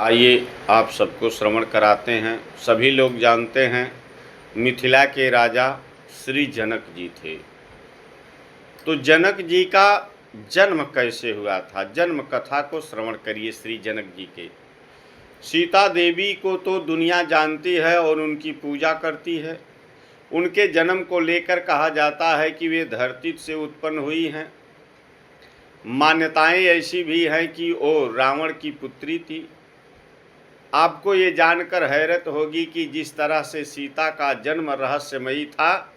आइए आप सबको श्रवण कराते हैं। सभी लोग जानते हैं मिथिला के राजा श्री जनक जी थे। तो जनक जी का जन्म कैसे हुआ था, जन्म कथा को श्रवण करिए श्री जनक जी के। सीता देवी को तो दुनिया जानती है और उनकी पूजा करती है। उनके जन्म को लेकर कहा जाता है कि वे धरती से उत्पन्न हुई हैं। मान्यताएं ऐसी भी हैं कि वो रावण की पुत्री थी। आपको ये जानकर हैरत होगी कि जिस तरह से सीता का जन्म रहस्यमयी था,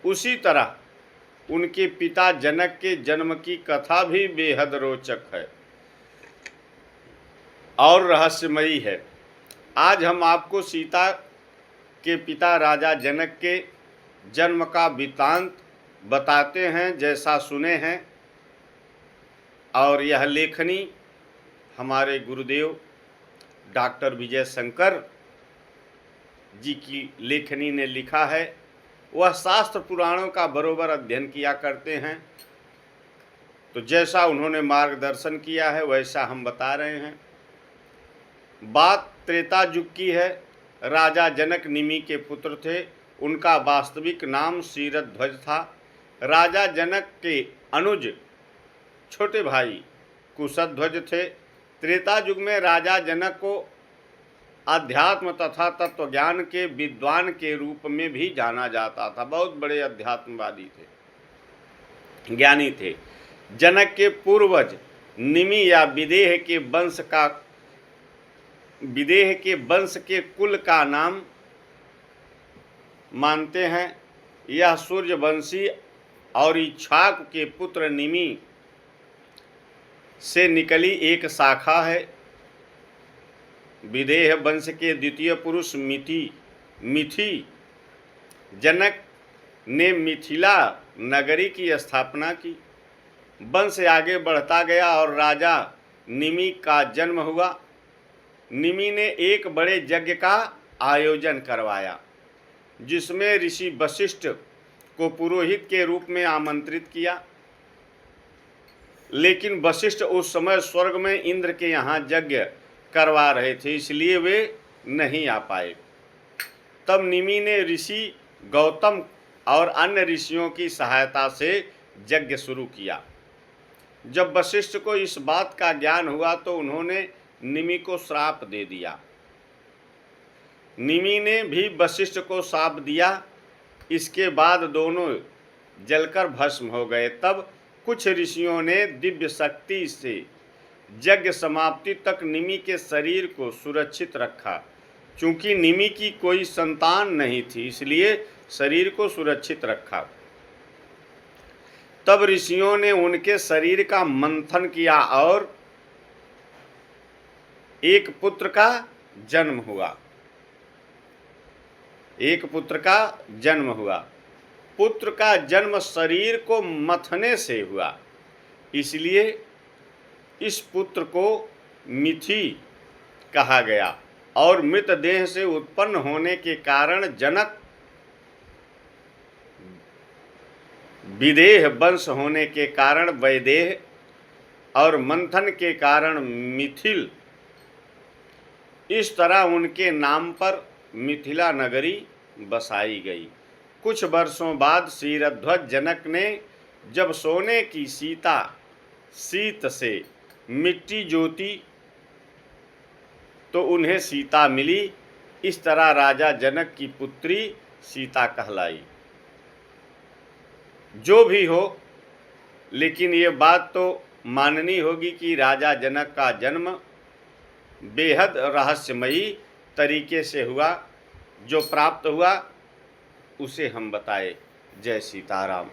उसी तरह उनके पिता जनक के जन्म की कथा भी बेहद रोचक है और रहस्यमयी है। आज हम आपको सीता के पिता राजा जनक के जन्म का वृत्तांत बताते हैं, जैसा सुने हैं। और यह लेखनी हमारे गुरुदेव डॉक्टर विजय शंकर जी की लेखनी ने लिखा है। वह शास्त्र पुराणों का बरोबर अध्ययन किया करते हैं, तो जैसा उन्होंने मार्गदर्शन किया है वैसा हम बता रहे हैं। बात त्रेता युग की है। राजा जनक निमि के पुत्र थे। उनका वास्तविक नाम शीरध्वज था। राजा जनक के अनुज छोटे भाई कुशध्वज थे। त्रेता युग में राजा जनक को अध्यात्म तथा तत्वज्ञान के विद्वान के रूप में भी जाना जाता था। बहुत बड़े अध्यात्मवादी थे, ज्ञानी थे। जनक के पूर्वज निमि या विदेह के वंश के कुल का नाम मानते हैं। यह सूर्यवंशी और इक्ष्वाकु के पुत्र निमि से निकली एक शाखा है। विदेह वंश के द्वितीय पुरुष मिथि जनक ने मिथिला नगरी की स्थापना की। वंश आगे बढ़ता गया और राजा निमि का जन्म हुआ। निमि ने एक बड़े यज्ञ का आयोजन करवाया, जिसमें ऋषि वशिष्ठ को पुरोहित के रूप में आमंत्रित किया। लेकिन वशिष्ठ उस समय स्वर्ग में इंद्र के यहाँ यज्ञ करवा रहे थे, इसलिए वे नहीं आ पाए। तब निमि ने ऋषि गौतम और अन्य ऋषियों की सहायता से यज्ञ शुरू किया। जब वशिष्ठ को इस बात का ज्ञान हुआ तो उन्होंने निमि को श्राप दे दिया। निमि ने भी वशिष्ठ को श्राप दिया। इसके बाद दोनों जलकर भस्म हो गए। तब कुछ ऋषियों ने दिव्य शक्ति से यज्ञ समाप्ति तक निमि के शरीर को सुरक्षित रखा। चूंकि निमि की कोई संतान नहीं थी, इसलिए शरीर को सुरक्षित रखा। तब ऋषियों ने उनके शरीर का मंथन किया और एक पुत्र का जन्म हुआ। पुत्र का जन्म शरीर को मथने से हुआ, इसलिए इस पुत्र को मिथि कहा गया। और मृत देह से उत्पन्न होने के कारण जनक, विदेह वंश होने के कारण वैदेह और मंथन के कारण मिथिल। इस तरह उनके नाम पर मिथिला नगरी बसाई गई। कुछ वर्षों बाद शीरध्वज जनक ने जब सोने की सीत से मिट्टी जोती तो उन्हें सीता मिली। इस तरह राजा जनक की पुत्री सीता कहलाई। जो भी हो, लेकिन ये बात तो माननी होगी कि राजा जनक का जन्म बेहद रहस्यमयी तरीके से हुआ। जो प्राप्त हुआ उसे हम बताए। जय सीताराम।